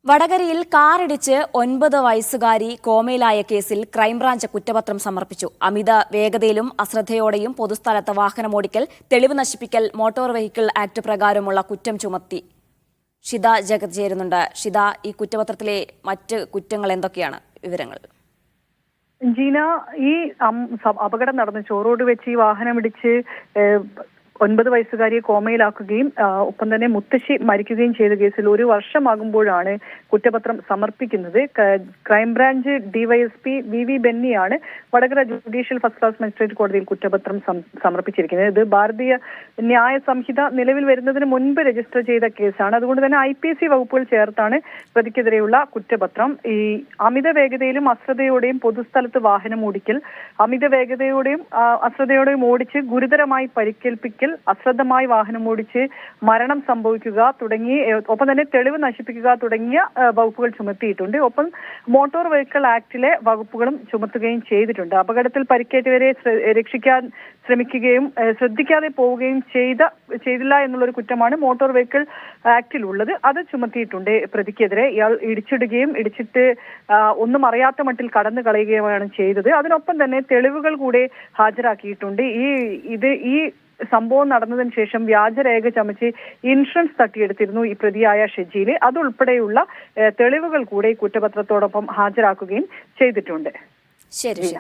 വടകരയിൽ കാറിടിച്ച് 9 വയസ്സുകാരി കോമയിലായ കേസിൽ ക്രൈംബ്രാഞ്ച് കുറ്റപത്രം സമർപ്പിച്ചു. അമിത വേഗതയിലും അശ്രദ്ധയോടെയും പൊതുസ്ഥലത്ത് വാഹനമോടിക്കൽ, തെളിവ് നശിപ്പിക്കൽ, മോട്ടോർ വെഹിക്കിൾ ആക്ട് പ്രകാരമുള്ള കുറ്റം ചുമത്തി. ഷിത ജഗത് ചേരുന്നുണ്ട്. ഷിത, ഈ കുറ്റപത്രത്തിലെ മറ്റ് കുറ്റങ്ങൾ എന്തൊക്കെയാണ്? വിവരങ്ങൾ. ജീന, ഈ അപകടം നടന്നു ചോറോട് വെച്ച് ഈ വാഹനമിടിച്ച് 9 വയസ്സുകാരിയെ കോമയിലാക്കുകയും ഒപ്പം തന്നെ മുത്തശ്ശി മരിക്കുകയും ചെയ്ത കേസിൽ 1 വർഷമാകുമ്പോഴാണ് കുറ്റപത്രം സമർപ്പിക്കുന്നത്. ക്രൈംബ്രാഞ്ച് ഡിവൈഎസ്പി വി ബെന്നിയാണ് Vadakara judicial first class magistrate കോടതിയിൽ കുറ്റപത്രം സമർപ്പിച്ചിരിക്കുന്നത്. ഇത് ഭാരതീയ ന്യായ സംഹിത നിലവിൽ വരുന്നതിന് മുൻപ് രജിസ്റ്റർ ചെയ്ത കേസാണ്. അതുകൊണ്ട് തന്നെ IPC വകുപ്പുകൾ ചേർത്താണ് പ്രതിക്കെതിരെയുള്ള കുറ്റപത്രം. ഈ അമിത വേഗതയിലും അശ്രദ്ധയോടെയും പൊതുസ്ഥലത്ത് വാഹനം ഓടിക്കൽ, അമിത വേഗതയോടെയും അശ്രദ്ധയോടെയും ഓടിച്ച് ഗുരുതരമായി പരിക്കേൽപ്പിക്കൽ, അശ്രദ്ധമായി വാഹനം ഓടിച്ച് മരണം സംഭവിക്കുക തുടങ്ങി, ഒപ്പം തന്നെ തെളിവ് നശിപ്പിക്കുക തുടങ്ങിയ വകുപ്പുകൾ ചുമത്തിയിട്ടുണ്ട്. ഒപ്പം മോട്ടോർ വെഹിക്കിൾ ആക്ടിലെ വകുപ്പുകളും ചുമത്തുകയും ചെയ്തിട്ടുണ്ട്. അപകടത്തിൽ പരിക്കേറ്റവരെ രക്ഷിക്കാൻ ശ്രമിക്കുകയും ശ്രദ്ധിക്കാതെ പോവുകയും ചെയ്തില്ല എന്നുള്ളൊരു കുറ്റമാണ് മോട്ടോർ വെഹിക്കിൾ ആക്ടിലുള്ളത്. അത് ചുമത്തിയിട്ടുണ്ട് പ്രതിക്കെതിരെ. ഇയാൾ ഇടിച്ചിട്ട് ഒന്നും അറിയാത്ത മട്ടിൽ കടന്നു കളയുകയുമാണ് ചെയ്തത്. അതിനൊപ്പം തന്നെ തെളിവുകൾ കൂടെ ഹാജരാക്കിയിട്ടുണ്ട്. ഈ സംഭവം നടന്നതിന് ശേഷം വ്യാജരേഖ ചമച്ച് ഇൻഷുറൻസ് തട്ടിയെടുത്തിരുന്നു ഈ പ്രതിയായ ഷെജീൽ. അതുൾപ്പെടെയുള്ള തെളിവുകൾ കൂടെ കുറ്റപത്രത്തോടൊപ്പം ഹാജരാക്കുകയും ചെയ്തിട്ടുണ്ട്. ശരി.